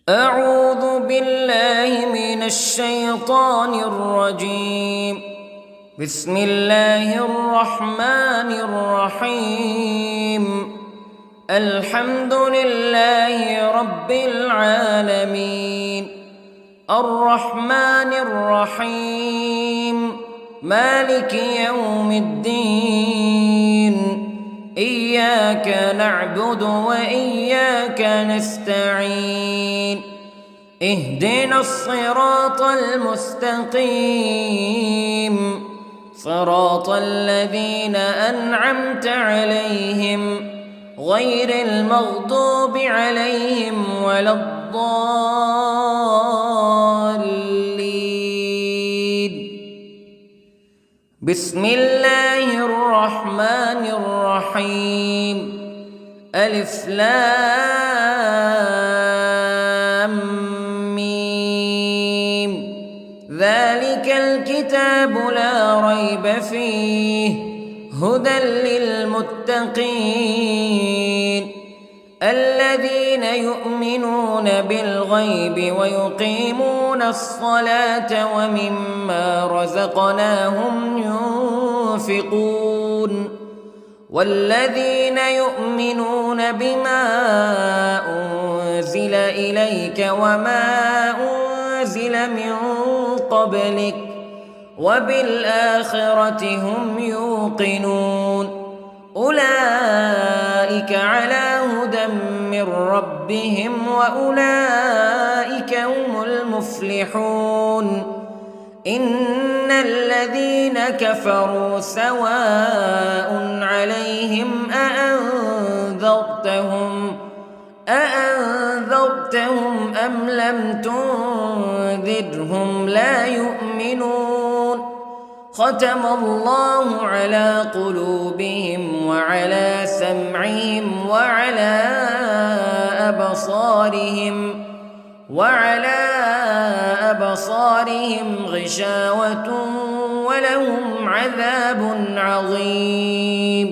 أعوذ بالله من الشيطان الرجيم. بسم الله الرحمن الرحيم. الحمد لله رب العالمين، الرحمن الرحيم، مالك يوم الدين. إياك نعبد وإياك نستعين. اهدنا الصراط المستقيم، صراط الذين أنعمت عليهم غير المغضوب عليهم ولا الضالين. بسم الله الرحمن الرحيم. ألف لام ميم. ذلك الكتاب لا ريب فيه هدى للمتقين الذين يؤمنون بالغيب ويقيمون الصلاة ومما رزقناهم ينفقون والذين يؤمنون بما أنزل إليك وما أنزل من قبلك وبالآخرة هم يوقنون. أولئك على هدى من ربهم وأولئك هم المفلحون. إن الذين كفروا سواء عليهم أأنذرتهم أم لم تنذرهم لا يؤمنون. ختم الله على قلوبهم وعلى سمعهم وعلى أبصارهم غشاوة ولهم عذاب عظيم.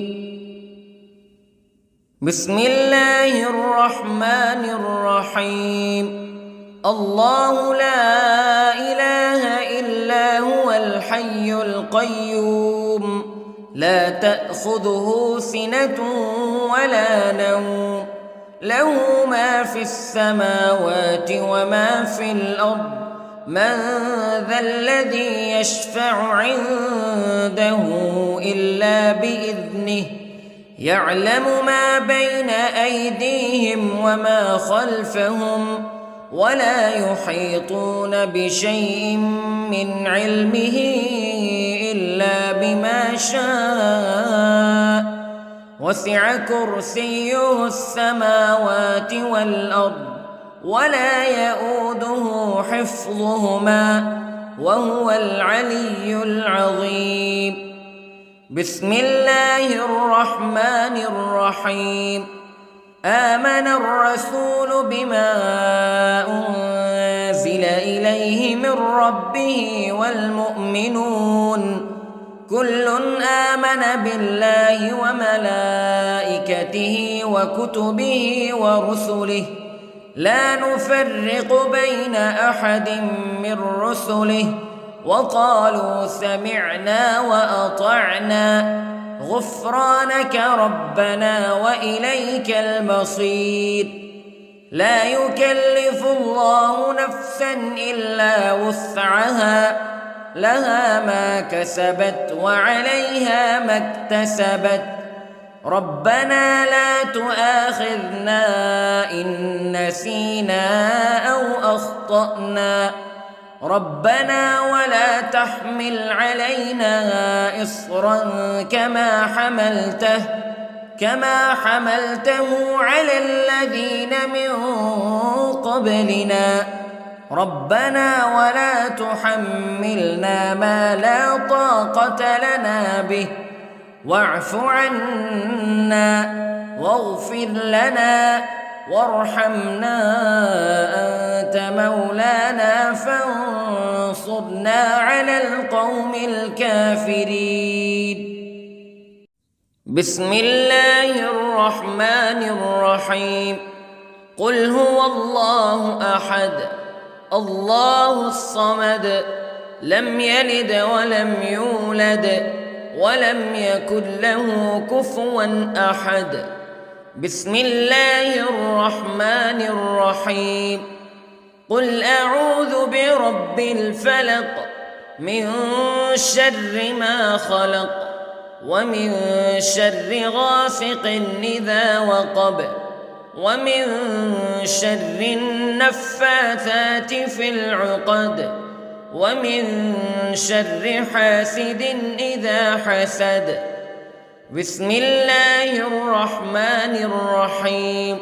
بسم الله الرحمن الرحيم. الله لا إله إلا هو الحي القيوم لا تأخذه سنة ولا نوم له ما في السماوات وما في الأرض. من ذا الذي يشفع عنده إلا بإذنه يعلم ما بين أيديهم وما خلفهم ولا يحيطون بشيء من علمه إلا بما شاء. وسع كرسيه السماوات والأرض ولا يؤوده حفظهما وهو العلي العظيم. بسم الله الرحمن الرحيم. آمن الرسول بما أنزل إليه من ربه والمؤمنون كل آمن بالله وملائكته وكتبه ورسله لا نفرق بين أحد من رسله وقالوا سمعنا وأطعنا غفرانك ربنا وإليك المصير. لا يكلف الله نفسا إلا وسعها لها ما كسبت وعليها ما اكتسبت. ربنا لا تؤاخذنا إن نسينا أو أخطأنا ربنا ولا تحمل علينا إصرا كما حملته على الذين من قبلنا ربنا ولا تحملنا ما لا طاقة لنا به واعف عنا واغفر لنا وارحمنا أنت مولانا فانصرنا على القوم الكافرين. بسم الله الرحمن الرحيم. قل هو الله أحد الله الصمد لم يلد ولم يولد ولم يكن له كفوا أحد. بسم الله الرحمن الرحيم. قل أعوذ برب الفلق من شر ما خلق ومن شر غاسق إذا وقب ومن شر النفاثات في العقد ومن شر حاسد إذا حسد. بسم الله الرحمن الرحيم.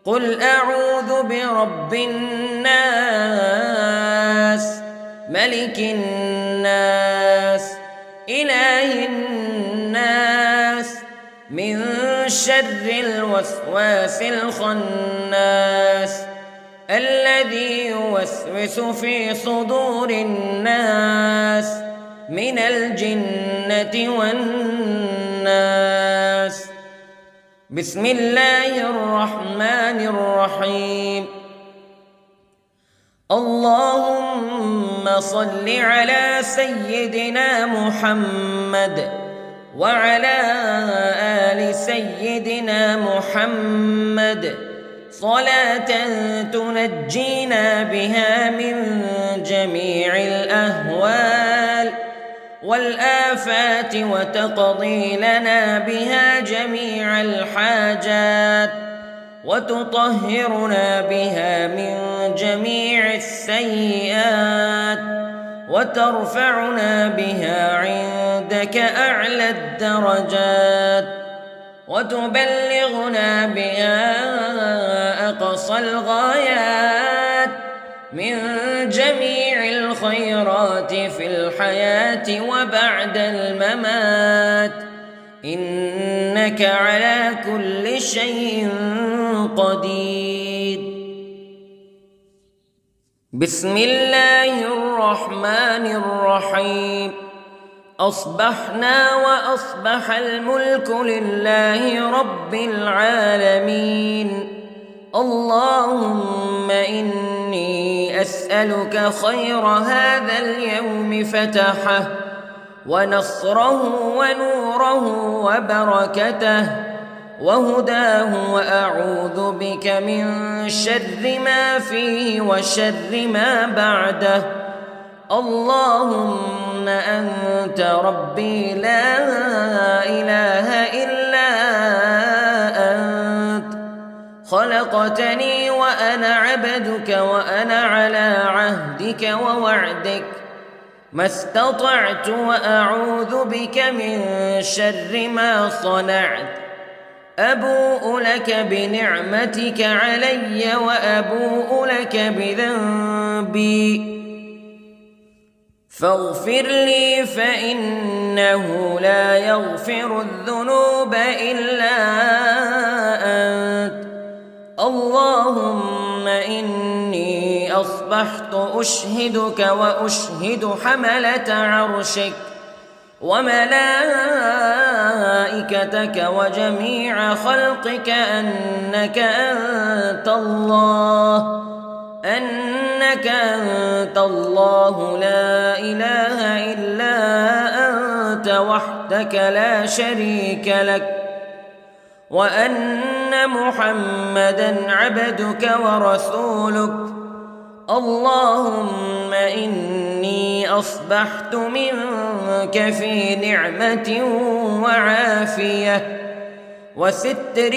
قل أعوذ برب الناس ملك الناس إله الناس من شر الوسواس الخناس الذي يوسوس في صدور الناس من الجنة والناس. بسم الله الرحمن الرحيم. اللهم صل على سيدنا محمد وعلى آل سيدنا محمد صلاة تنجينا بها من جميع الأهوال والآفات وتقضي لنا بها جميع الحاجات وتطهرنا بها من جميع السيئات وترفعنا بها عندك أعلى الدرجات وتبلغنا بها أقصى الغايات من جميع الخيرات في الحياة وبعد الممات إنك على كل شيء قدير. بسم الله الرحمن الرحيم. أصبحنا وأصبح الملك لله رب العالمين. اللهم إني أسألك خير هذا اليوم فتحه ونصره ونوره وبركته وهداه وأعوذ بك من شر ما فيه وشر ما بعده. اللهم أنت ربي لا إله إلا أنت خلقتني وأنا عبدك وأنا على عهدك ووعدك ما استطعت وأعوذ بك من شر ما صنعت. أبوء لك بنعمتك علي وأبوء لك بذنبي فاغفر لي فإنه لا يغفر الذنوب إلا أنت. اللهم إني أصبحت أشهدك وأشهد حملة عرشك وملائكتك وجميع خلقك أنك أنت الله لا إله إلا أنت وحدك لا شريك لك وأن محمدًا عبدك ورسولك. اللهم إني أصبحت منك في نعمة وعافية وستر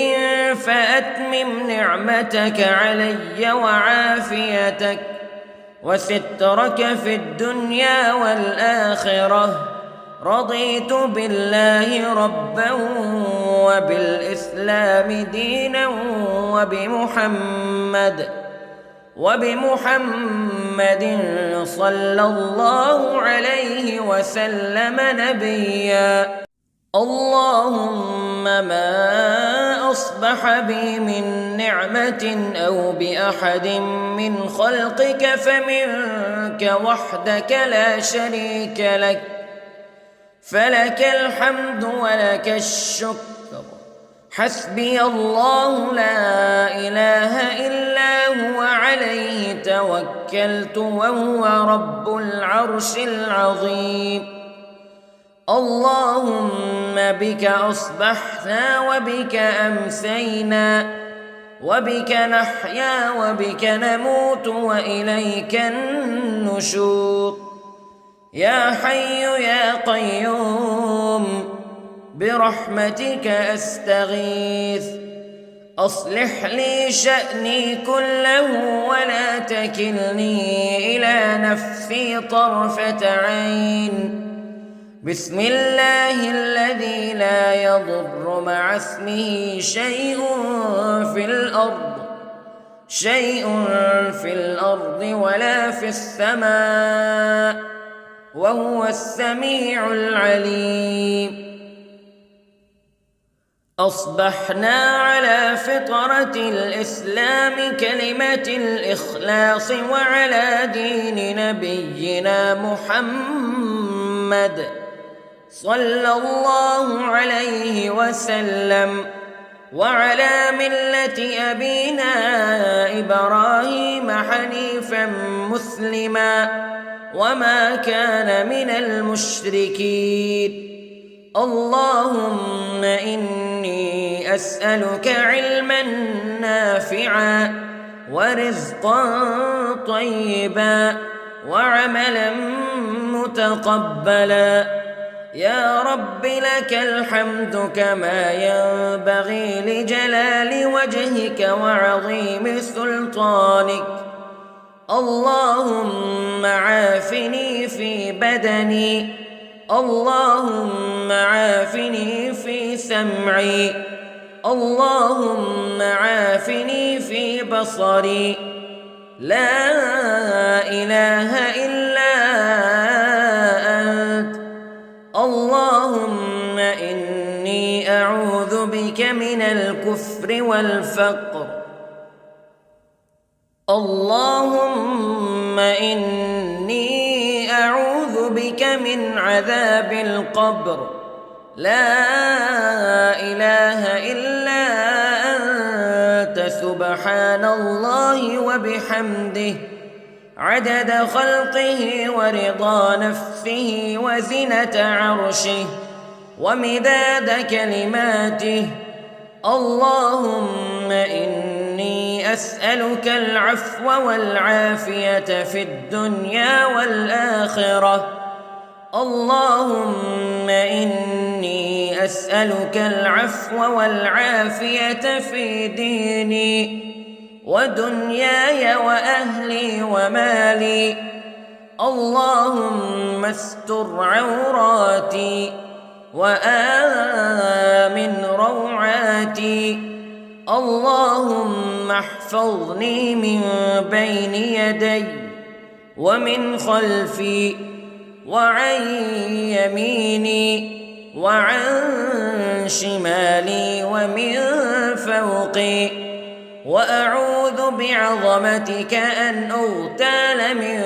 فأتمم نعمتك علي وعافيتك وسترك في الدنيا والآخرة. رضيت بالله ربا وبالإسلام دينا وبمحمد صلى الله عليه وسلم نبيا. اللهم ما أصبح بي من نعمة أو بأحد من خلقك فمنك وحدك لا شريك لك فلك الحمد ولك الشكر حسبي الله لا إله إلا هو عليه توكلت وهو رب العرش العظيم. اللهم بك أصبحنا وبك أمسينا وبك نحيا وبك نموت وإليك النشور. يا حي يا قيوم برحمتك أستغيث، أصلح لي شأني كله ولا تكلني إلى نفسي طرفة عين. بسم الله الذي لا يضر مع اسمه شيء في الأرض ولا في السماء وهو السميع العليم. أصبحنا على فطرة الإسلام كلمة الإخلاص وعلى دين نبينا محمد صلى الله عليه وسلم وعلى ملة أبينا إبراهيم حنيفا مسلما وما كان من المشركين. اللهم إني أسألك علما نافعا ورزقا طيبا وعملا متقبلا. يا رب لك الحمد كما ينبغي لجلال وجهك وعظيم سلطانك. اللهم عافني في بدني، اللهم عافني في سمعي، اللهم عافني في بصري. لا إله إلا أنت. اللهم إني أعوذ بك من الكفر والفقر. اللهم إني أعوذ بك من عذاب القبر. لا إله إلا أنت سبحان الله وبحمده عدد خلقه ورضا نفسه وزنة عرشه ومداد كلماته. اللهم إني أسألك العفو والعافية في الدنيا والآخرة. اللهم إني أسألك العفو والعافية في ديني ودنياي وأهلي ومالي. اللهم استر عوراتي وآمن روعاتي. اللهم احفظني من بين يدي ومن خلفي وعن يميني وعن شمالي ومن فوقي، وأعوذ بعظمتك أن أغتال من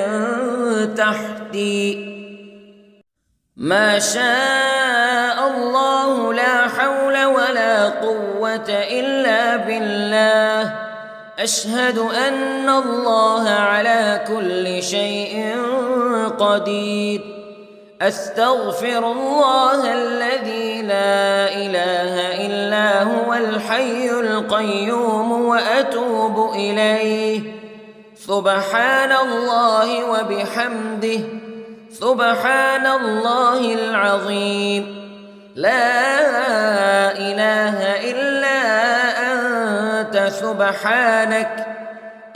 تحتي. ما شاء الله لا حول ولا قوة إلا بالله. أشهد أن الله على كل شيء قدير. أستغفر الله الذي لا إله إلا هو الحي القيوم وأتوب إليه. سبحان الله وبحمده سبحان الله العظيم. لا إله إلا أنت سبحانك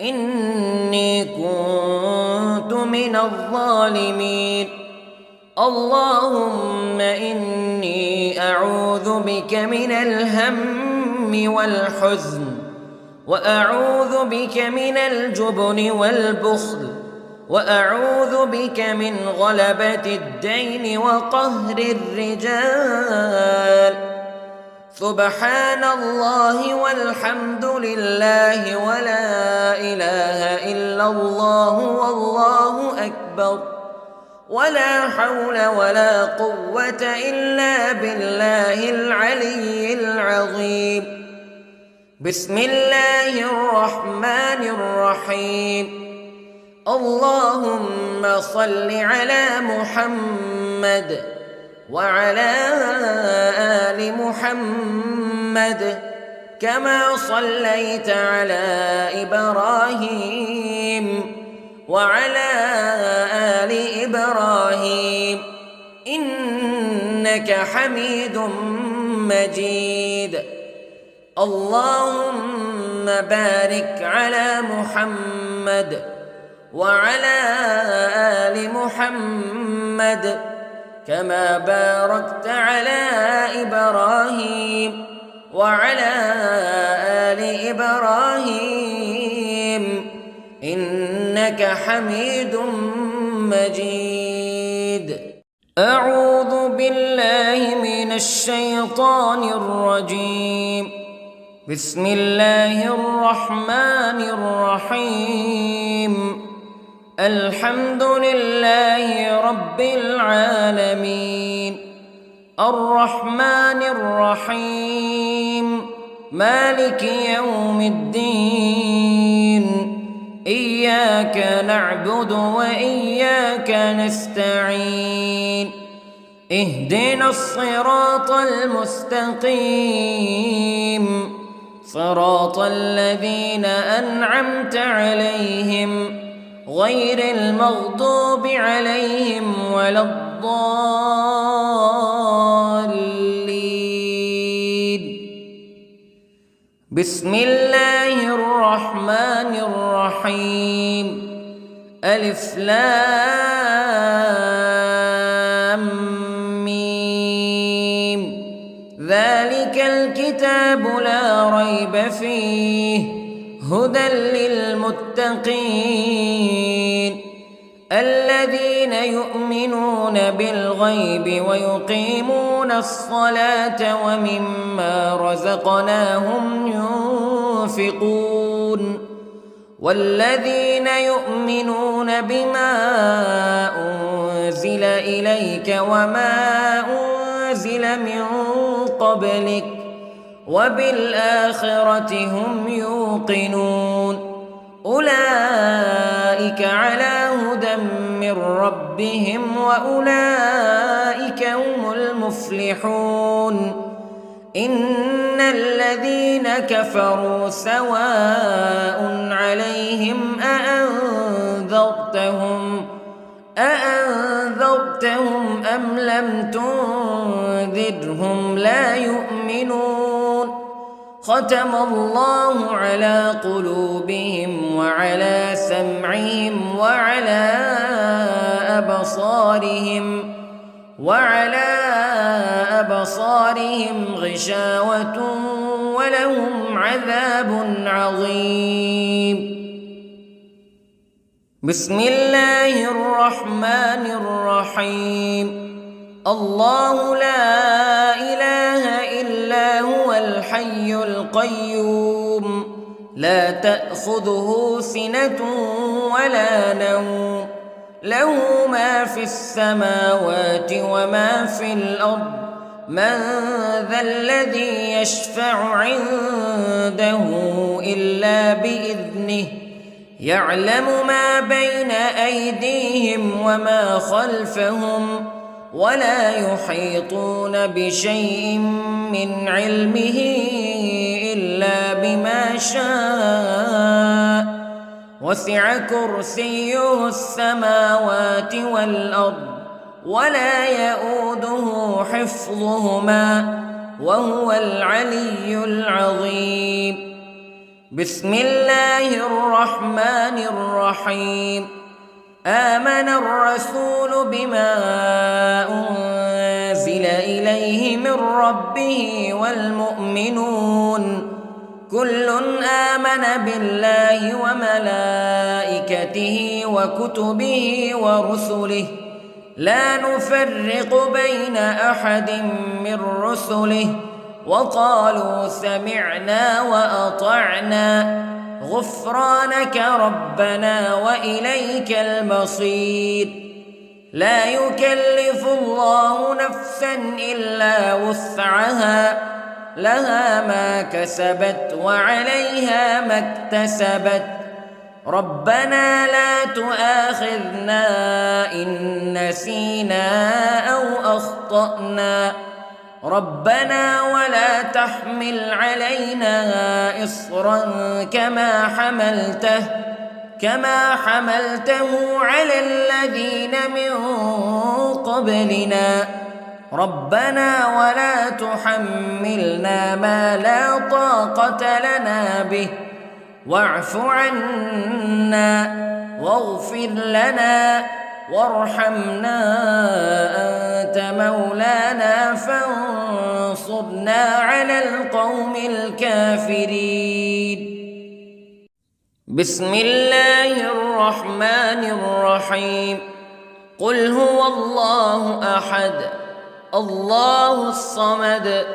إني كنت من الظالمين. اللهم إني أعوذ بك من الهم والحزن، وأعوذ بك من الجبن والبخل، وأعوذ بك من غلبة الدين وقهر الرجال. سبحان الله والحمد لله ولا إله إلا الله والله أكبر. ولا حول ولا قوة إلا بالله العلي العظيم. بسم الله الرحمن الرحيم. اللهم صل على محمد وعلى آل محمد كما صليت على إبراهيم وعلى آل إبراهيم إنك حميد مجيد. اللهم بارك على محمد وعلى آل محمد كما باركت على إبراهيم وعلى آل إبراهيم إنك حميد مجيد. أعوذ بالله من الشيطان الرجيم. بسم الله الرحمن الرحيم. الحمد لله رب العالمين الرحمن الرحيم مالك يوم الدين إياك نعبد وإياك نستعين اهدنا الصراط المستقيم صراط الذين أنعمت عليهم غير المغضوب عليهم ولا الضالين. بسم الله الرحمن الرحيم. ألف لام ميم. ذلك الكتاب لا ريب فيه هدى للمتقين الذين يؤمنون بالغيب ويقيمون الصلاة ومما رزقناهم ينفقون والذين يؤمنون بما أنزل إليك وما أنزل من قبلك وبالآخرة هم يوقنون أولئك على هدى من ربهم وأولئك هم المفلحون. إن الذين كفروا سواء عليهم أأنذرتهم أم لم تنذرهم لا يؤمنون. ختم الله على قلوبهم وعلى سمعهم وعلى أبصارهم غشاوة ولهم عذاب عظيم. بسم الله الرحمن الرحيم. الله لا إله إلا هو الحي القيوم لا تأخذه سنة ولا نوم له ما في السماوات وما في الأرض من ذا الذي يشفع عنده إلا بإذنه يعلم ما بين أيديهم وما خلفهم ولا يحيطون بشيء من علمه إلا بما شاء وسع كرسيه السماوات والأرض ولا يؤوده حفظهما وهو العلي العظيم. بسم الله الرحمن الرحيم. آمن الرسول بما أنزل إليه من ربه والمؤمنون كل آمن بالله وملائكته وكتبه ورسله لا نفرق بين أحد من رسله وقالوا سمعنا وأطعنا غفرانك ربنا وإليك المصير. لا يكلف الله نفسا إلا وسعها لها ما كسبت وعليها ما اكتسبت ربنا لا تؤاخذنا إن نسينا أو أخطأنا ربنا ولا تحمل علينا إصرا كما حملته على الذين من قبلنا ربنا ولا تحملنا ما لا طاقة لنا به واعف عنا واغفر لنا وارحمنا أنت مولانا فانصرنا على القوم الكافرين. بسم الله الرحمن الرحيم. قل هو الله أحد الله الصمد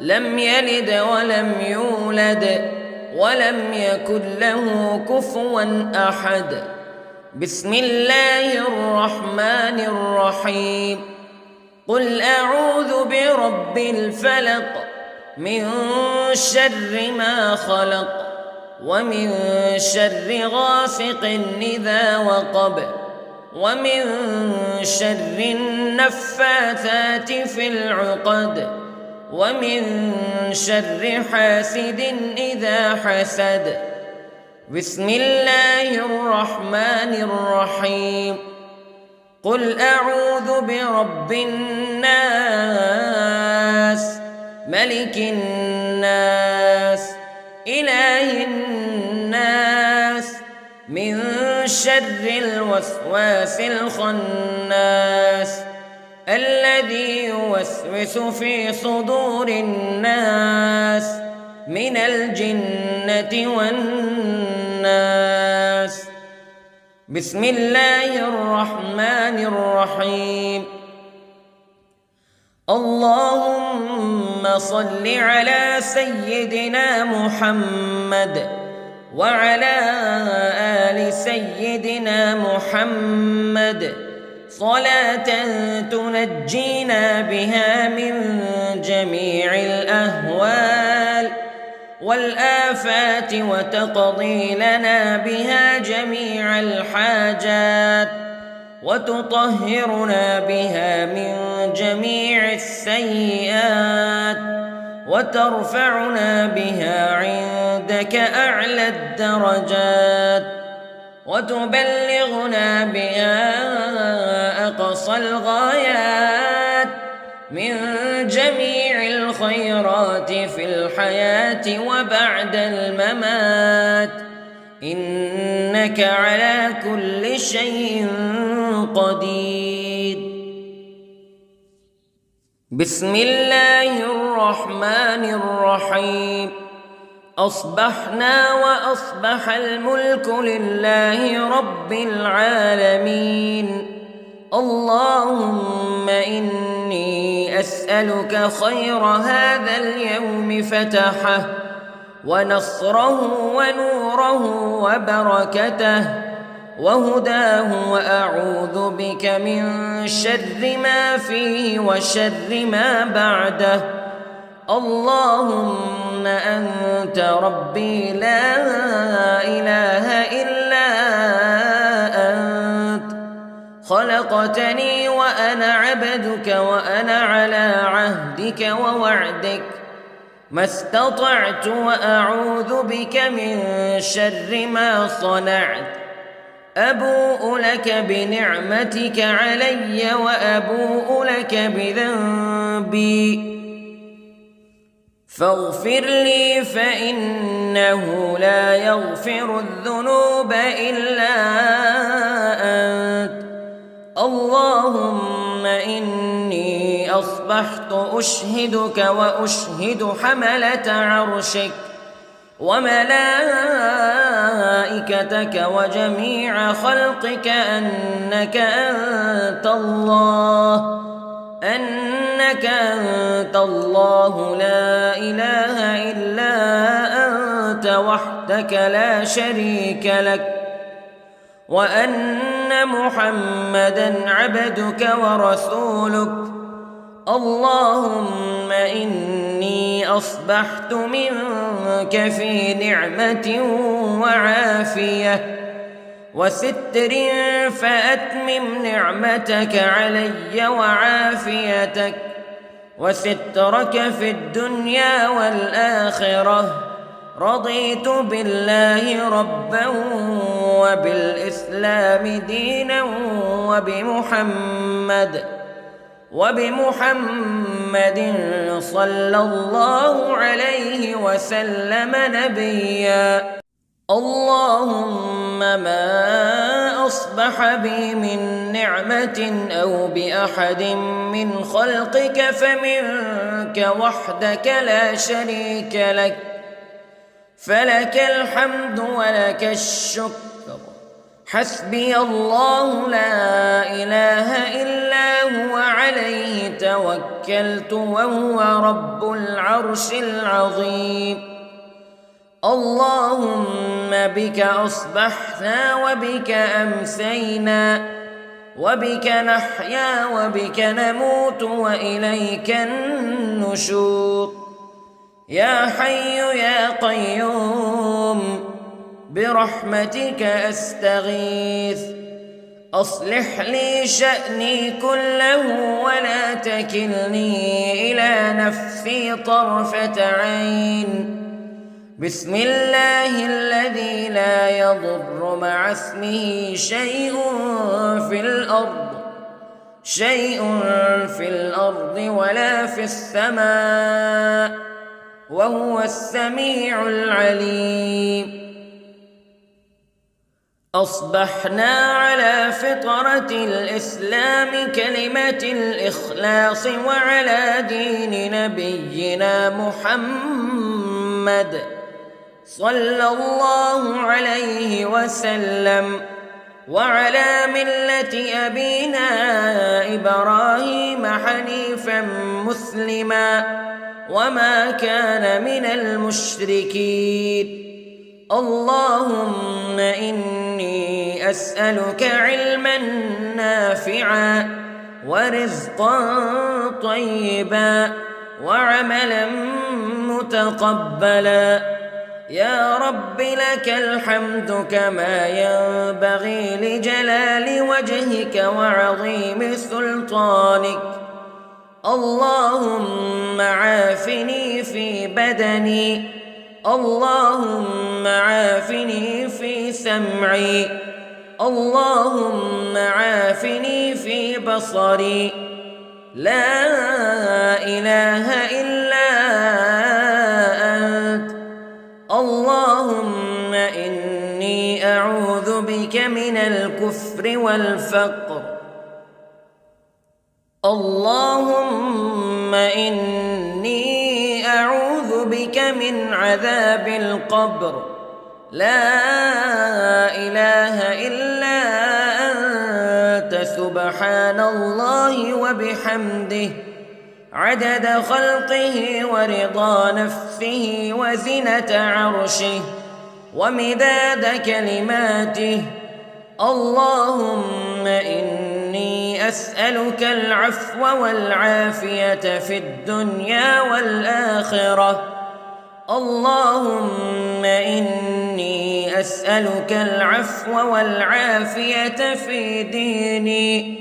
لم يلد ولم يولد ولم يكن له كفوا أحد. بسم الله الرحمن الرحيم. قل أعوذ برب الفلق من شر ما خلق ومن شر غاسق إذا وقب ومن شر النفاثات في العقد ومن شر حاسد إذا حسد. بسم الله الرحمن الرحيم. قل أعوذ برب الناس ملك الناس إله الناس من شر الوسواس الخناس الذي يوسوس في صدور الناس من الجنة والناس. بسم الله الرحمن الرحيم. اللهم صل على سيدنا محمد وعلى آل سيدنا محمد صلاة تنجينا بها من جميع الأهوال والآفات وتقضي لنا بها جميع الحاجات وتطهرنا بها من جميع السيئات وترفعنا بها عندك أعلى الدرجات وتبلغنا بها أقصى الغايات من جميع الخيرات في الحياة وبعد الممات إنك على كل شيء قدير. بسم الله الرحمن الرحيم. أصبحنا وأصبح الملك لله رب العالمين. اللهم إني أسألك خير هذا اليوم فتحه ونصره ونوره وبركته وهداه وأعوذ بك من شر ما فيه وشر ما بعده. اللهم أنت ربي لا إله إلا أنت خلقتني وأنا عبدك وأنا على عهدك ووعدك ما استطعت وأعوذ بك من شر ما صنعت. أبوء لك بنعمتك علي وأبوء لك بذنبي فاغفر لي فإنه لا يغفر الذنوب إلا أنت. اللهم إني أصبحت أشهدك وأشهد حملة عرشك وملائكتك وجميع خلقك أنك أنت الله لا إله إلا أنت وحدك لا شريك لك وأن محمدًا عبدك ورسولك. اللهم إني أصبحت منك في نعمة وعافية وستر، فأتمم نعمتك علي وعافيتك وسترك في الدنيا والآخرة. رضيت بالله ربًا وبالإسلام دينًا وبمحمد صلى الله عليه وسلم نبيًا. اللهم ما أصبح بي من نعمة أو بأحد من خلقك فمنك وحدك لا شريك لك، فلك الحمد ولك الشكر. حسبي الله لا إله إلا هو، عليه توكلت وهو رب العرش العظيم. اللهم بك أصبحنا وبك أمسينا وبك نحيا وبك نموت وإليك النشور. يا حي يا قيوم برحمتك أستغيث، أصلح لي شأني كله ولا تكلني إلى نفسي طرفة عين. بسم الله الذي لا يضر مع اسمه شيء في الأرض ولا في السماء، وهو السميع العليم. أصبحنا على فطرة الإسلام كلمة الإخلاص وعلى دين نبينا محمد صلى الله عليه وسلم، وعلى ملة أبينا إبراهيم حنيفا مسلما وما كان من المشركين. اللهم إني أسألك علما نافعا ورزقا طيبا وعملا متقبلا. يا رب لك الحمد كما ينبغي لجلال وجهك وعظيم سلطانك. اللهم عافني في بدني، اللهم عافني في سمعي، اللهم عافني في بصري. لا إله إلا أنت. اللهم إني أعوذ بك من الكفر والفقر. اللهم إني أعوذ بك من عذاب القبر. لا إله إلا أنت، سبحان الله وبحمده، عدد خلقه ورضا نفسه وزنة عرشه ومداد كلماته. اللهم إني أسألك العفو والعافية في الدنيا والآخرة. اللهم إني أسألك العفو والعافية في ديني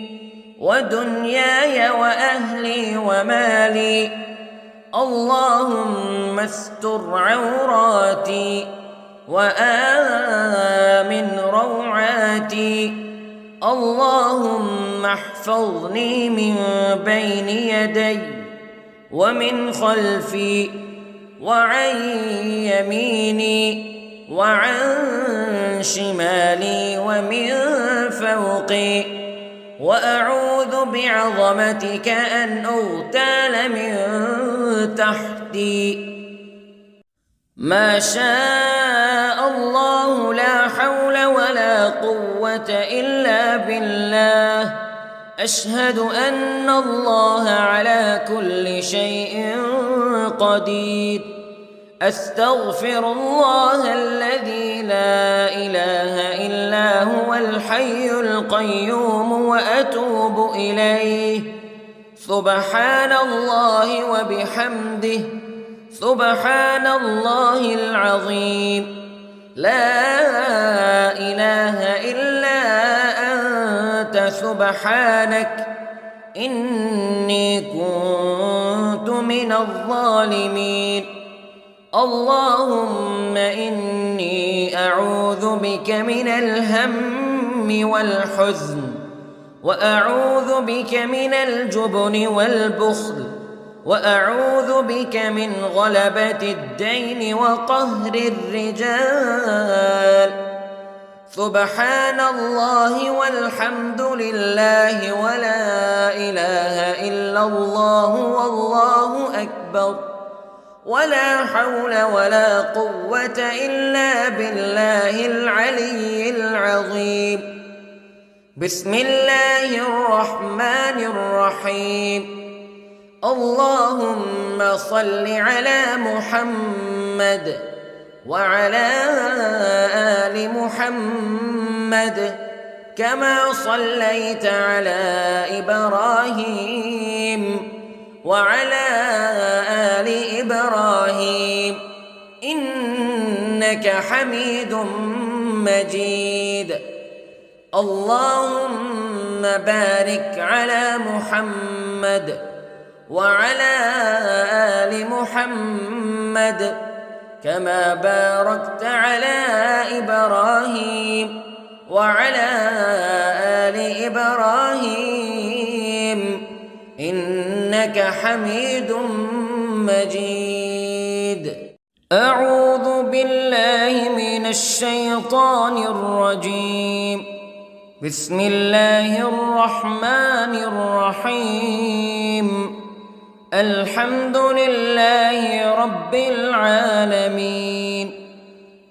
ودنياي وأهلي ومالي. اللهم استر عوراتي وآمن روعاتي. اللهم احفظني من بين يدي ومن خلفي وعن يميني وعن شمالي ومن فوقي، وأعوذ بعظمتك أن أغتال من تحتي. ما شاء الله لا حول ولا قوة إلا بالله. أشهد أن الله على كل شيء قدير. أستغفر الله الذي لا إله إلا هو الحي القيوم وأتوب إليه. سبحان الله وبحمده، سبحان الله العظيم. لا إله إلا أنت سبحانك إني كنت من الظالمين. اللهم إني أعوذ بك من الهم والحزن، وأعوذ بك من الجبن والبخل، وأعوذ بك من غلبة الدين وقهر الرجال. سبحان الله والحمد لله ولا إله إلا الله والله أكبر، ولا حول ولا قوة إلا بالله العلي العظيم. بسم الله الرحمن الرحيم. اللهم صل على محمد وعلى آل محمد كما صليت على إبراهيم وعلى آل إبراهيم إنك حميد مجيد. اللهم بارك على محمد وعلى آل محمد كما باركت على إبراهيم وعلى آل إبراهيم إنك حميد مجيد. أعوذ بالله من الشيطان الرجيم. بسم الله الرحمن الرحيم. الحمد لله رب العالمين،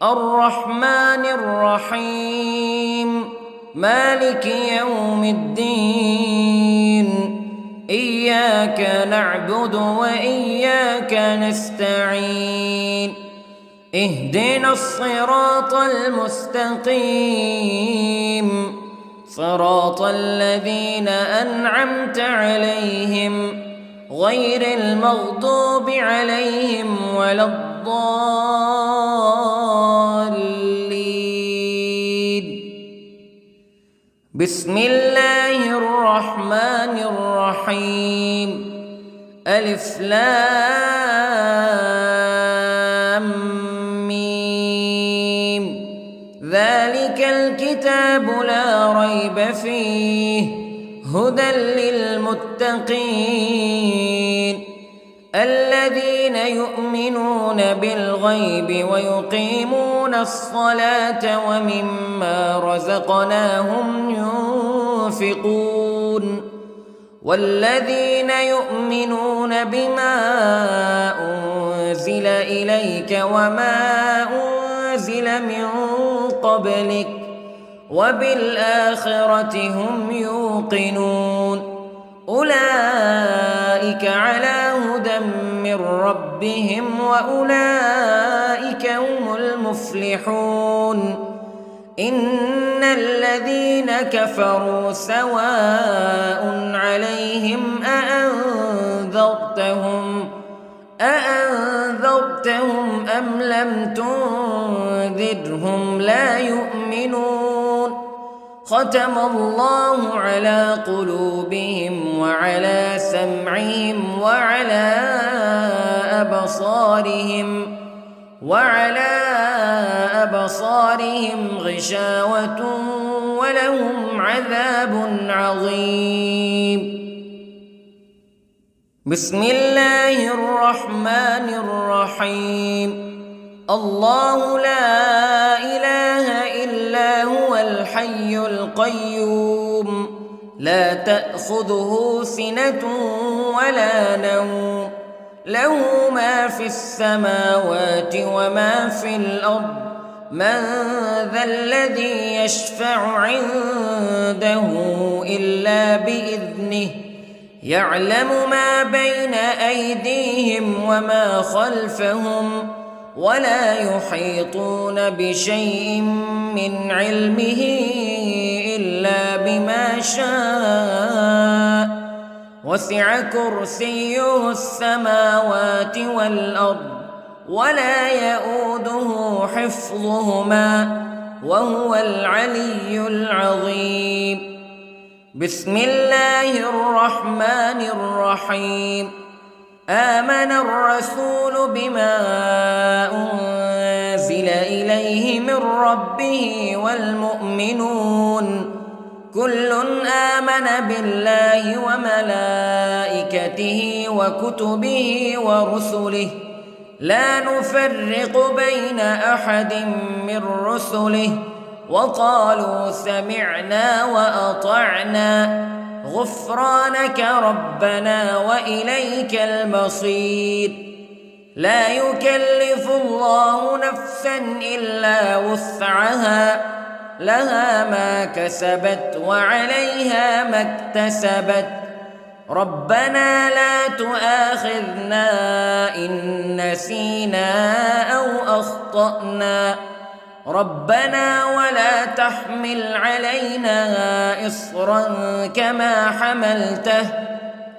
الرحمن الرحيم، مالك يوم الدين. إياك نعبد وإياك نستعين. اهدنا الصراط المستقيم، صراط الذين أنعمت عليهم غير المغضوب عليهم ولا الضالين. بسم الله الرحمن الرحيم. ألف لام ميم. ذلك الكتاب لا ريب فيه هدى للمتقين الذين يؤمنون بالغيب ويقيمون الصلاة ومما رزقناهم ينفقون والذين يؤمنون بما أنزل إليك وما أنزل من قبلك وبالآخرة هم يوقنون أولئك على هدى من ربهم وأولئك هم المفلحون. إن الذين كفروا سواء عليهم أأنذرتهم أم لم تنذرهم لا يؤمنون. ختم الله على قلوبهم وعلى سمعهم وعلى أبصارهم غشاوة ولهم عذاب عظيم. بسم الله الرحمن الرحيم. الله لا إله إلا هو الحي القيوم لا تأخذه سنة ولا نوم له ما في السماوات وما في الأرض من ذا الذي يشفع عنده إلا بإذنه يعلم ما بين أيديهم وما خلفهم ولا يحيطون بشيء من علمه إلا بما شاء وسع كرسيه السماوات والأرض ولا يئوده حفظهما وهو العلي العظيم. بسم الله الرحمن الرحيم. آمن الرسول بما أنزل إليه من ربه والمؤمنون كل آمن بالله وملائكته وكتبه ورسله لا نفرق بين أحد من رسله وقالوا سمعنا وأطعنا غفرانك ربنا وإليك المصير. لا يكلف الله نفسا إلا وسعها لها ما كسبت وعليها ما اكتسبت ربنا لا تؤاخذنا إن نسينا أو أخطأنا ربنا ولا تحمل علينا إصرا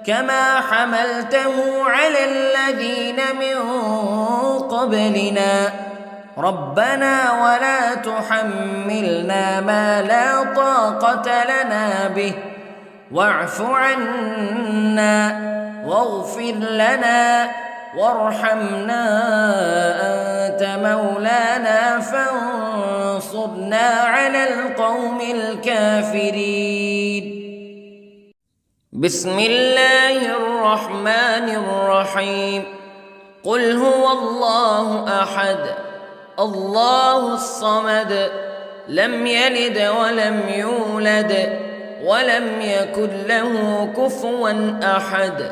كما حملته على الذين من قبلنا ربنا ولا تحملنا ما لا طاقة لنا به واعف عنا واغفر لنا وارحمنا أنت مولانا فانصرنا على القوم الكافرين. بسم الله الرحمن الرحيم. قل هو الله أحد الله الصمد لم يلد ولم يولد ولم يكن له كفوا أحد.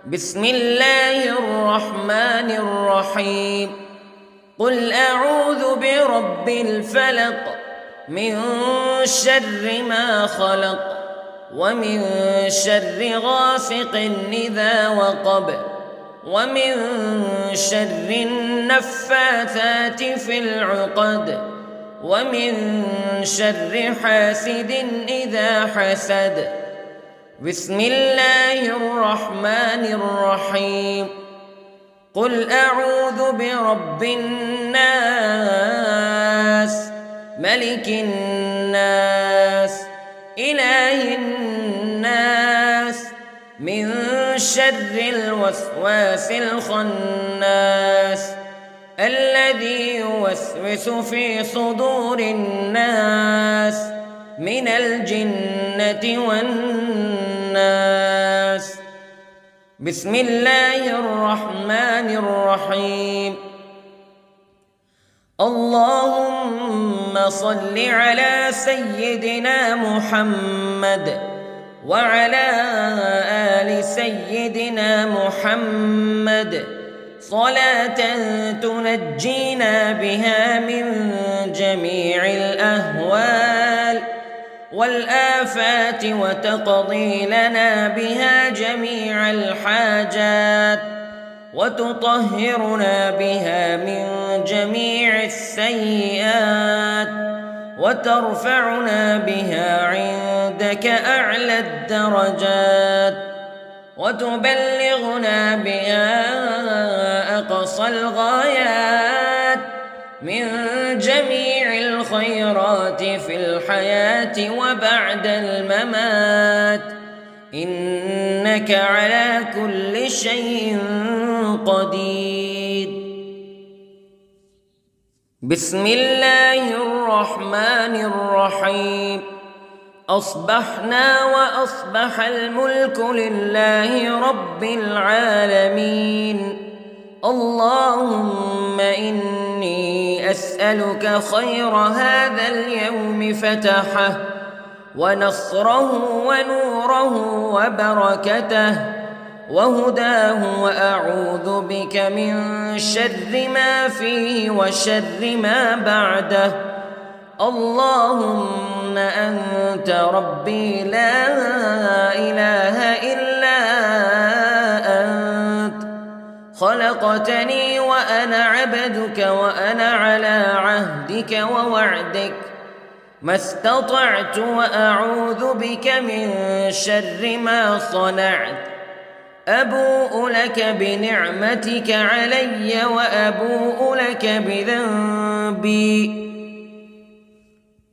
بسم الله الرحمن الرحيم. قل أعوذ برب الفلق من شر ما خلق ومن شر غاسق إذا وقب ومن شر النفاثات في العقد ومن شر حاسد إذا حسد. بسم الله الرحمن الرحيم. قل أعوذ برب الناس ملك الناس إله الناس من شر الوسواس الخناس الذي يوسوس في صدور الناس من الجنة والناس. بسم الله الرحمن الرحيم. اللهم صل على سيدنا محمد وعلى آل سيدنا محمد صلاة تنجينا بها من جميع الأهوال والآفات وتقضي لنا بها جميع الحاجات وتطهرنا بها من جميع السيئات وترفعنا بها عندك أعلى الدرجات وتبلغنا بها أقصى الغايات من جميع الخيرات في الحياة وبعد الممات إنك على كل شيء قدير. بسم الله الرحمن الرحيم. أصبحنا وأصبح الملك لله رب العالمين. اللهم إني أسألك خير هذا اليوم فتحه ونصره ونوره وبركته وهداه وأعوذ بك من شر ما فيه وشر ما بعده. اللهم أنت ربي لا إله إلا أنت خلقتني خلقتني وأنا عبدك وأنا على عهدك ووعدك ما استطعت وأعوذ بك من شر ما صنعت أبوء لك بنعمتك علي وأبوء لك بذنبي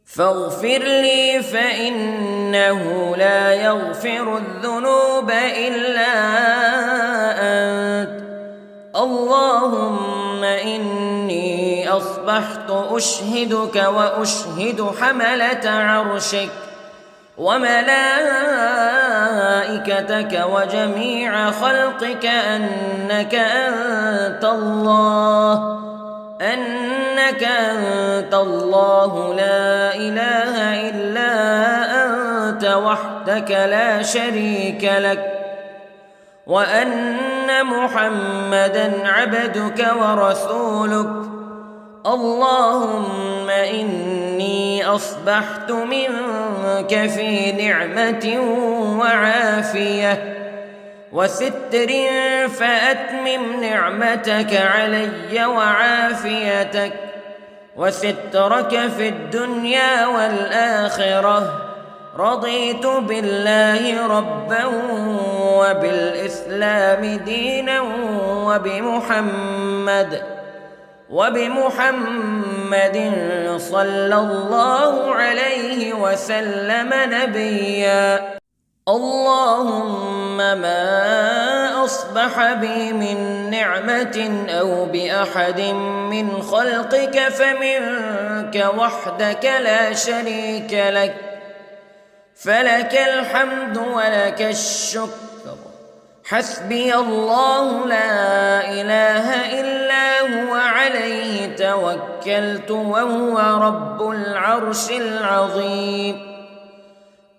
فاغفر لي فإنه لا يغفر الذنوب إلا أنت اللهم إني أصبحت أشهدك وأشهد حملة عرشك وملائكتك وجميع خلقك أنك أنت الله لا إله إلا أنت وحدك لا شريك لك وأن محمدًا عبدك ورسولك اللهم إني أصبحت منك في نعمة وعافية وستر فأتمم نعمتك علي وعافيتك وسترك في الدنيا والآخرة رضيت بالله ربا وبالإسلام دينا وبمحمد صلى الله عليه وسلم نبيا اللهم ما أصبح بي من نعمة أو بأحد من خلقك فمنك وحدك لا شريك لك فلك الحمد ولك الشكر حسبي الله لا إله إلا هو عليه توكلت وهو رب العرش العظيم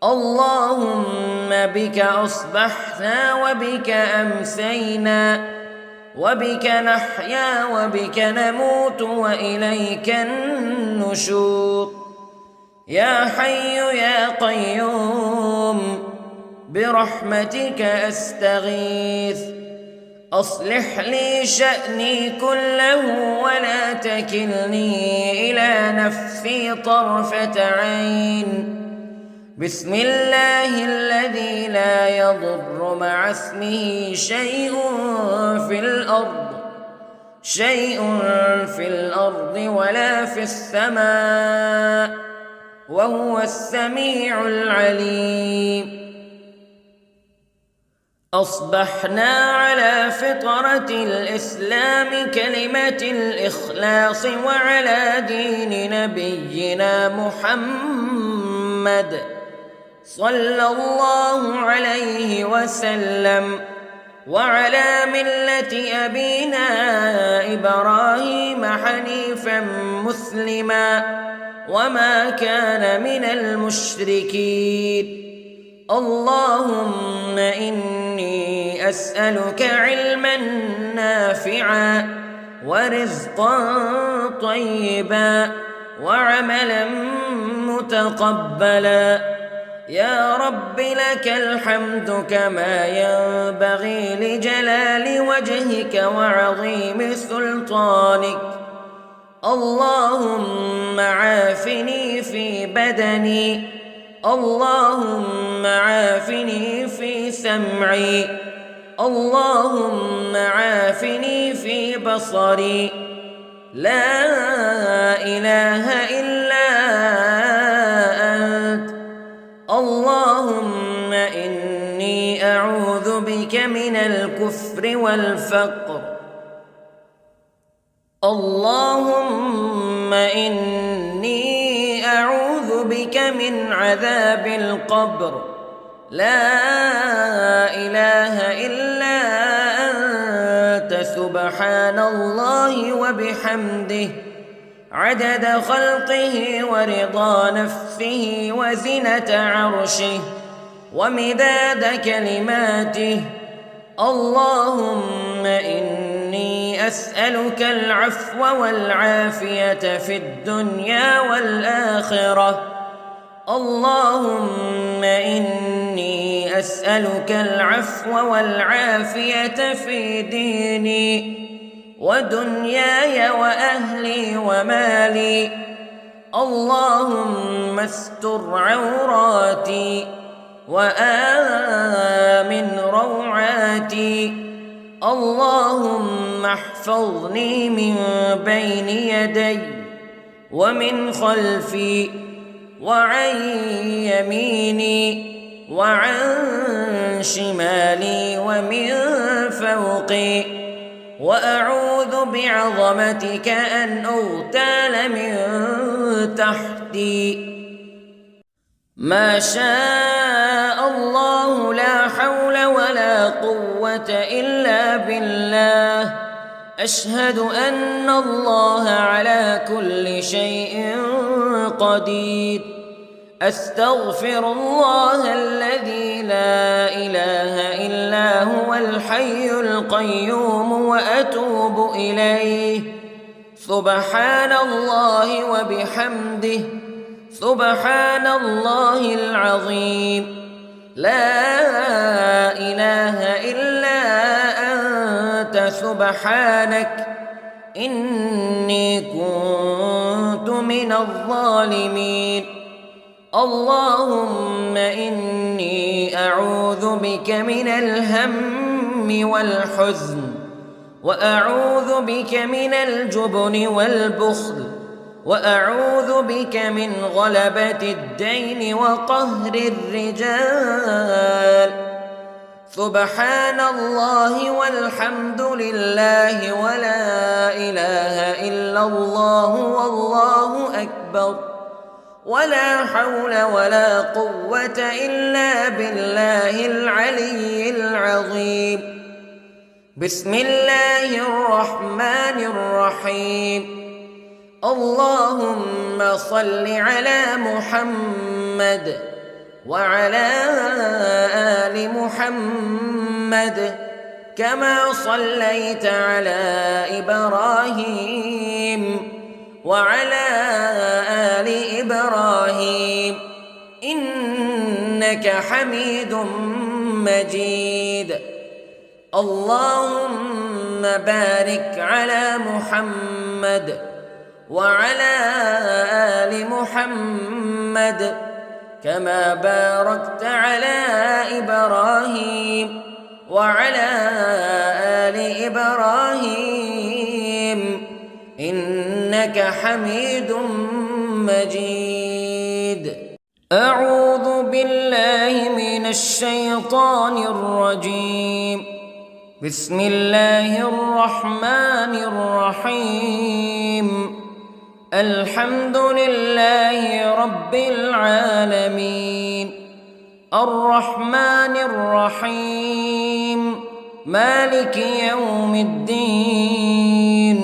اللهم بك أصبحنا وبك أمسينا وبك نحيا وبك نموت وإليك النشور يا حي يا قيوم برحمتك أستغيث أصلح لي شأني كله ولا تكلني إلى نفسي طرفة عين بسم الله الذي لا يضر مع اسمه شيء في الأرض ولا في السماء وهو السميع العليم أصبحنا على فطرة الإسلام كلمة الإخلاص وعلى دين نبينا محمد صلى الله عليه وسلم وعلى ملة أبينا إبراهيم حنيفا مسلما وما كان من المشركين اللهم إني أسألك علما نافعا ورزقا طيبا وعملا متقبلا يا رب لك الحمد كما ينبغي لجلال وجهك وعظيم سلطانك اللهم عافني في بدني اللهم عافني في سمعي اللهم عافني في بصري لا إله إلا أنت اللهم إني أعوذ بك من الكفر والفقر اللهم إني أعوذ بك من عذاب القبر لا إله إلا أنت سبحان الله وبحمده عدد خلقه ورضا نفسه وزنة عرشه ومداد كلماته اللهم إني أسألك العفو والعافية في الدنيا والآخرة اللهم إني أسألك العفو والعافية في ديني ودنياي وأهلي ومالي. اللهم استر عوراتي وآمن روعاتي. اللهم احفظني من بين يدي ومن خلفي وعن يميني وعن شمالي ومن فوقي. وأعوذ بعظمتك أن أغتال من تحتي. ما شاء الله لا حول ولا قوة إلا بالله. أشهد أن الله على كل شيء قدير. أستغفر الله الذي لا إله إلا هو الحي القيوم وأتوب إليه. سبحان الله وبحمده سبحان الله العظيم. لا إله إلا أنت سبحانك إني كنت من الظالمين. اللهم إني أعوذ بك من الهم والحزن وأعوذ بك من الجبن والبخل وأعوذ بك من غلبة الدين وقهر الرجال. سبحان الله والحمد لله ولا إله إلا الله والله أكبر ولا حول ولا قوة إلا بالله العلي العظيم. بسم الله الرحمن الرحيم. اللهم صل على محمد وعلى آل محمد كما صليت على إبراهيم وعلى آل إبراهيم إنك حميد مجيد. اللهم بارك على محمد وعلى آل محمد كما باركت على إبراهيم وعلى آل إبراهيم إنك حميد مجيد. أعوذ بالله من الشيطان الرجيم. بسم الله الرحمن الرحيم. الحمد لله رب العالمين الرحمن الرحيم مالك يوم الدين.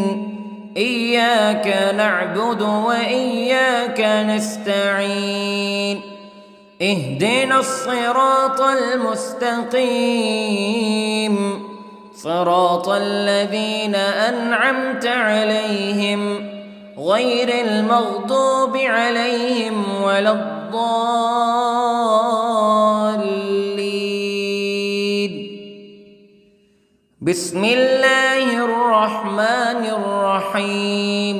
إياك نعبد وإياك نستعين. اهدنا الصراط المستقيم صراط الذين أنعمت عليهم غير المغضوب عليهم ولا الضالين. بسم الله الرحمن الرحيم.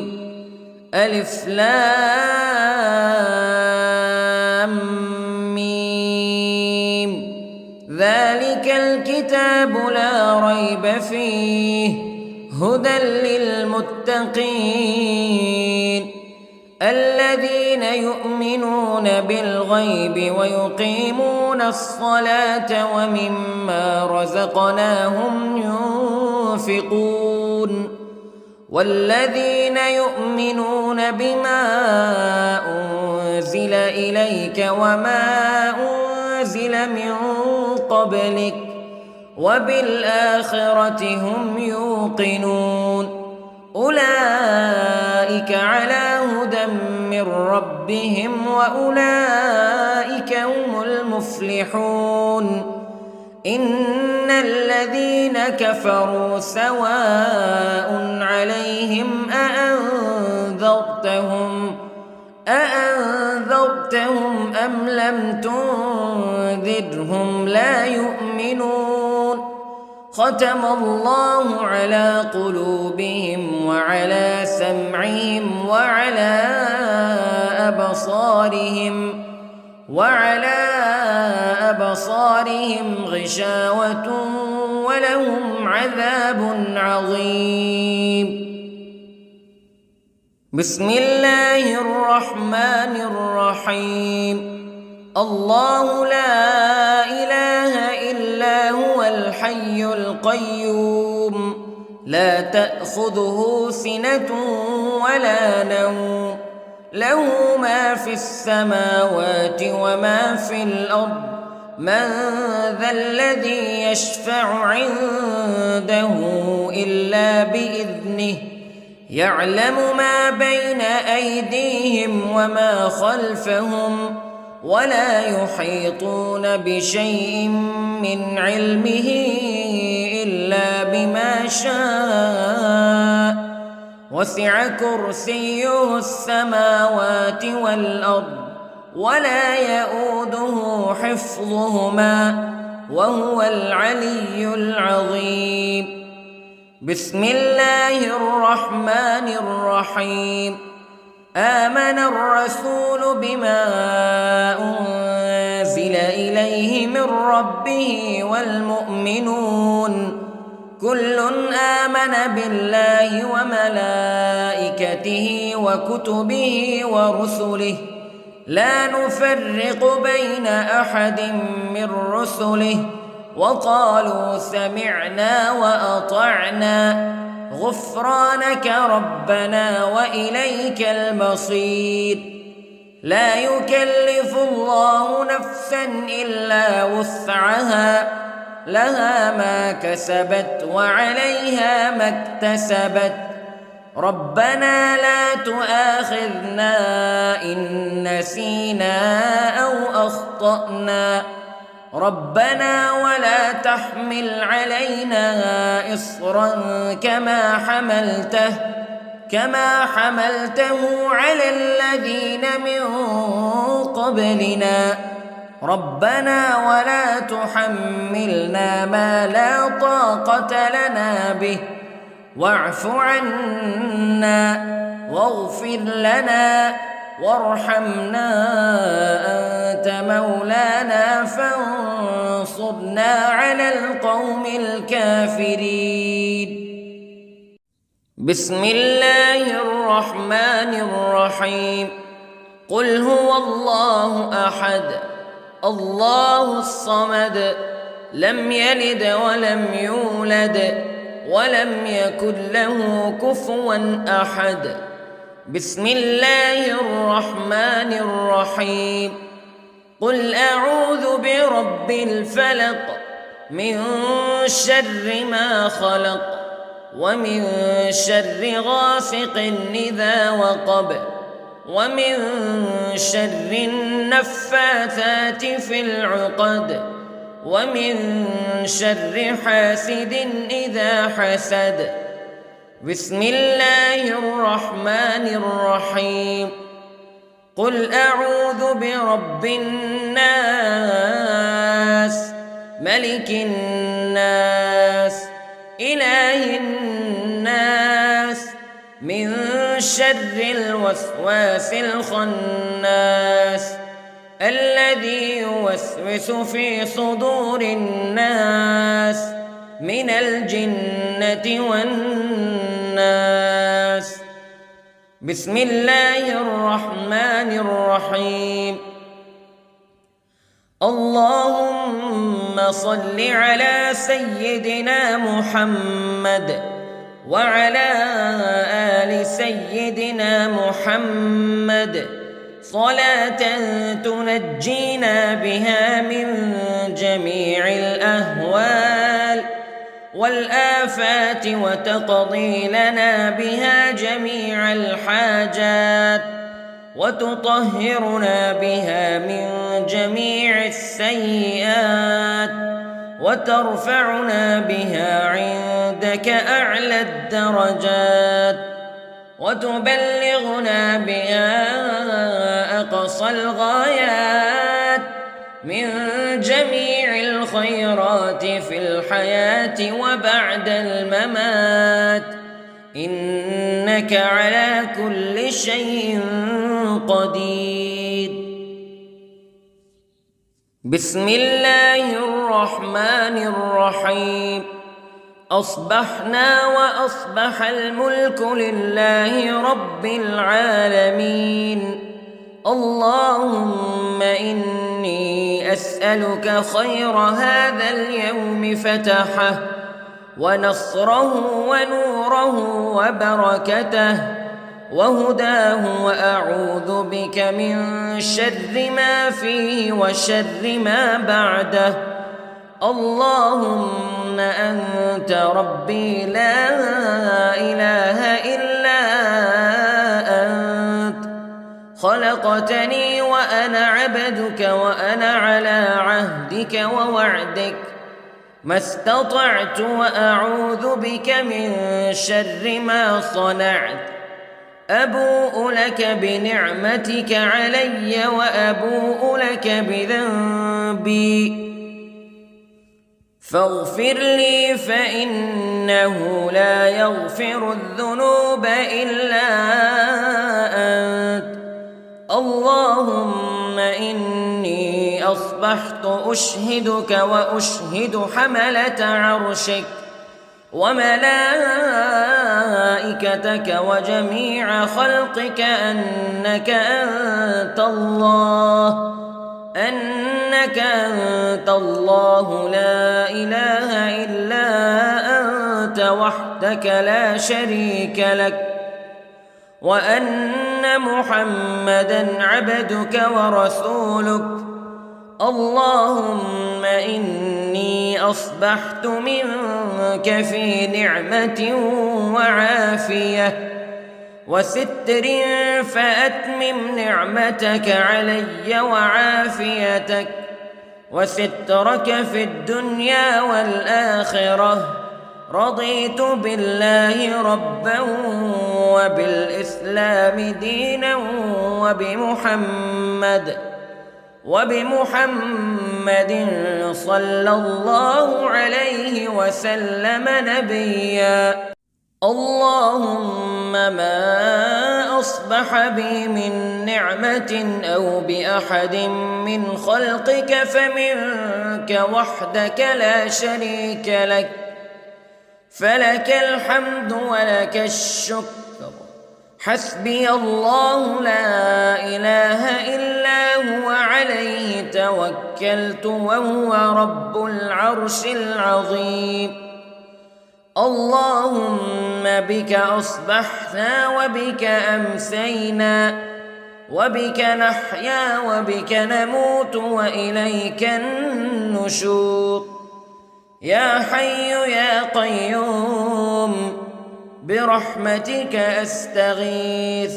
ألف لام ميم. ذلك الكتاب لا ريب فيه هدى للمتقين الذين يؤمنون بالغيب ويقيمون الصلاة ومما رزقناهم ينفقون والذين يؤمنون بما أنزل إليك وما أنزل من قبلك وبالآخرة هم يوقنون أولئك على هدى من ربهم وأولئك هم المفلحون. إن الذين كفروا سواء عليهم أأنذرتهم أم لم تنذرهم لا يؤمنون. ختم الله على قلوبهم وعلى سمعهم وعلى أبصارهم غشاوة ولهم عذاب عظيم. بسم الله الرحمن الرحيم. الله لا إله إلا هو الحي القيوم لا تأخذه سنة ولا نوم له ما في السماوات وما في الأرض من ذا الذي يشفع عنده إلا بإذنه يعلم ما بين أيديهم وما خلفهم ولا يحيطون بشيء من علمه إلا بما شاء وسع كرسيه السماوات والأرض ولا يؤوده حفظهما وهو العلي العظيم. بسم الله الرحمن الرحيم. آمن الرسول بما أنزل إليه من ربه والمؤمنون كل آمن بالله وملائكته وكتبه ورسله لا نفرق بين أحد من رسله وقالوا سمعنا وأطعنا غفرانك ربنا وإليك المصير. لا يكلف الله نفسا إلا وسعها لها ما كسبت وعليها ما اكتسبت ربنا لا تؤاخذنا إن نسينا أو أخطأنا ربنا ولا تحمل علينا إصرا كما حملته على الذين من قبلنا ربنا ولا تحملنا ما لا طاقة لنا به واعف عنا واغفر لنا وارحمنا أنت مولانا فانصرنا على القوم الكافرين. بسم الله الرحمن الرحيم. قل هو الله أحد الله الصمد لم يلد ولم يولد ولم يكن له كفوا أحد. بسم الله الرحمن الرحيم. قل أعوذ برب الفلق من شر ما خلق ومن شر غاسق إذا وقب ومن شر النفاثات في العقد ومن شر حاسد إذا حسد. بسم الله الرحمن الرحيم. قل أعوذ برب الناس ملك الناس إله الناس من شر الوسواس الخناس الذي يوسوس في صدور الناس من الجنة والناس. بسم الله الرحمن الرحيم. اللهم صل على سيدنا محمد وعلى آل سيدنا محمد صلاة تنجينا بها من جميع الأهوال والآفات وتقضي لنا بها جميع الحاجات وتطهرنا بها من جميع السيئات وترفعنا بها عندك أعلى الدرجات وتبلغنا بها أقصى الغايات من جميع الخيرات في الحياة وبعد الممات، إنك على كل شيء قدير. بسم الله الرحمن الرحيم. أصبحنا وأصبح الملك لله رب العالمين. اللهم إني أسألك خير هذا اليوم فتحه ونصره ونوره وبركته وهداه، وأعوذ بك من شر ما فيه وشر ما بعده. اللهم أنت ربي لا إله إلا أنت، خلقتني وأنا عبدك وأنا على عهدك ووعدك ما استطعت، وأعوذ بك من شر ما صنعت. أبوء لك بنعمتك علي وأبوء لك بذنبي، فاغفر لي فإنه لا يغفر الذنوب إلا أنت. اللهم إني أصبحت أشهدك وأشهد حملة عرشك وملائكتك وجميع خلقك أنك أنت الله لا إله إلا أنت وحدك لا شريك لك، وأن محمدًا عبدك ورسولك. اللهم إني أصبحت منك في نعمة وعافية وستر، فأتمم نعمتك علي وعافيتك وسترك في الدنيا والآخرة. رضيت بالله ربا وبالإسلام دينا وبمحمد صلى الله عليه وسلم نبيا. اللهم ما أصبح بي من نعمة أو بأحد من خلقك فمنك وحدك لا شريك لك، فلك الحمد ولك الشكر. حسبي الله لا إله إلا هو عليه توكلت وهو رب العرش العظيم. اللهم بك أصبحنا وبك أمسينا وبك نحيا وبك نموت وإليك النشور. يا حي يا قيوم برحمتك أستغيث،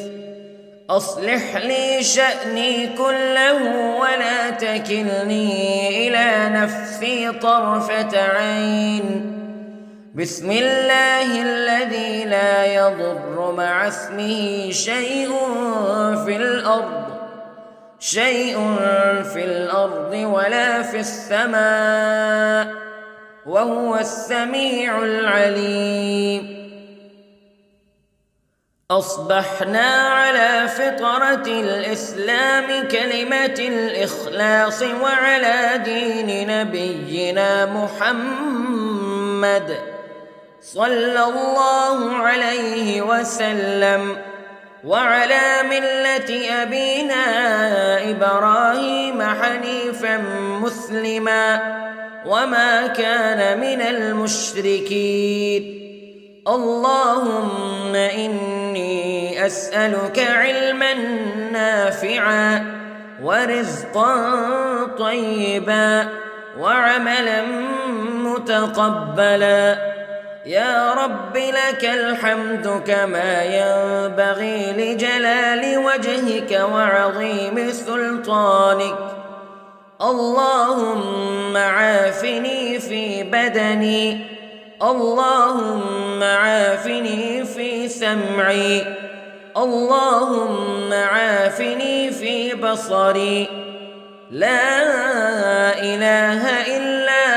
أصلح لي شأني كله ولا تكلني إلى نفسي طرفة عين. بسم الله الذي لا يضر مع اسمه شيء في الأرض ولا في السماء، وهو السميع العليم. أصبحنا على فطرة الإسلام كلمة الإخلاص وعلى دين نبينا محمد صلى الله عليه وسلم، وعلى ملة أبينا إبراهيم حنيفا مسلما وما كان من المشركين. اللهم إني أسألك علما نافعا ورزقا طيبا وعملا متقبلا. يا رب لك الحمد كما ينبغي لجلال وجهك وعظيم سلطانك. اللهم عافني في بدني، اللهم عافني في سمعي، اللهم عافني في بصري. لا إله إلا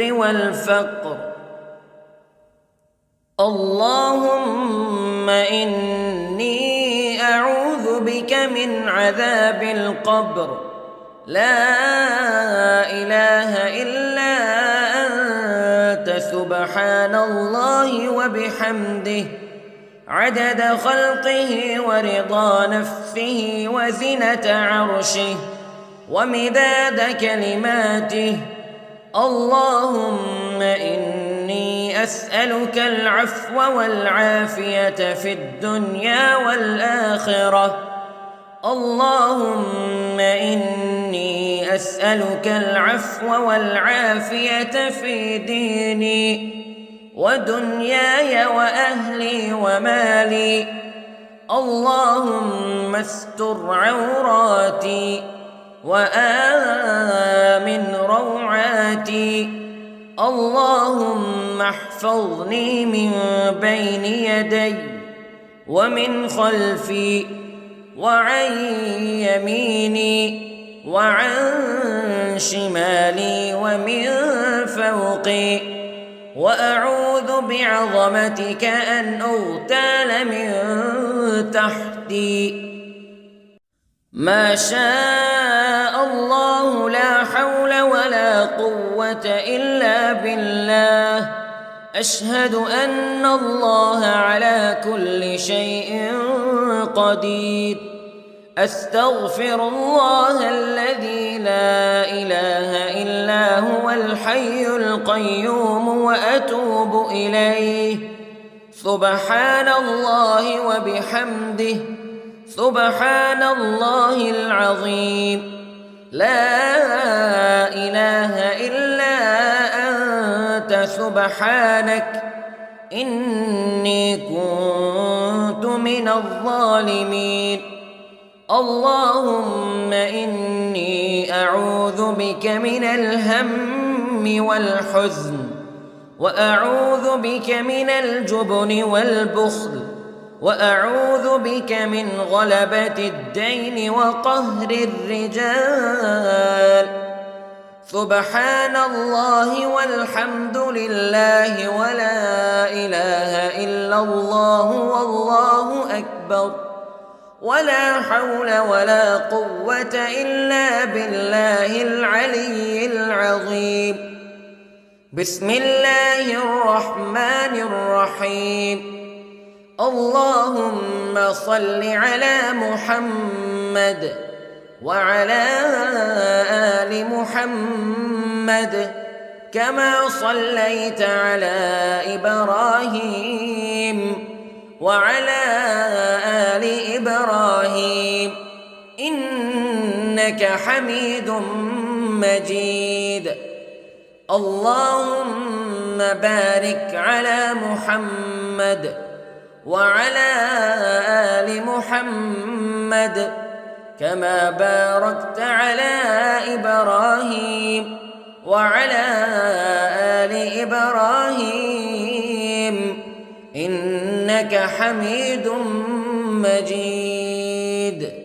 والكفر والفقر. اللهم إني أعوذ بك من عذاب القبر، لا إله إلا أنت، سبحان الله وبحمده، عدد خلقه ورضا نفسه وزنة عرشه ومداد كلماته. اللهم إني أسألك العفو والعافية في الدنيا والآخرة. اللهم إني أسألك العفو والعافية في ديني ودنياي وأهلي ومالي. اللهم استر عوراتي وآمن روعاتي. اللهم احفظني من بين يدي ومن خلفي وعن يميني وعن شمالي ومن فوقي، وأعوذ بعظمتك أن أغتال من تحتي. ما شاء الله، لا حول ولا قوة إلا بالله. أشهد أن الله على كل شيء قدير. أستغفر الله الذي لا إله إلا هو الحي القيوم وأتوب إليه. سبحان الله وبحمده، سبحان الله العظيم. لا إله إلا أنت، سبحانك إني كنت من الظالمين. اللهم إني أعوذ بك من الهم والحزن، وأعوذ بك من الجبن والبخل، وأعوذ بك من غلبة الدين وقهر الرجال. سبحان الله والحمد لله ولا إله إلا الله والله أكبر، ولا حول ولا قوة إلا بالله العلي العظيم. بسم الله الرحمن الرحيم. اللهم صل على محمد وعلى آل محمد كما صليت على إبراهيم وعلى آل إبراهيم إنك حميد مجيد. اللهم بارك على محمد وعلى آل محمد كما باركت على إبراهيم وعلى آل إبراهيم إنك حميد مجيد.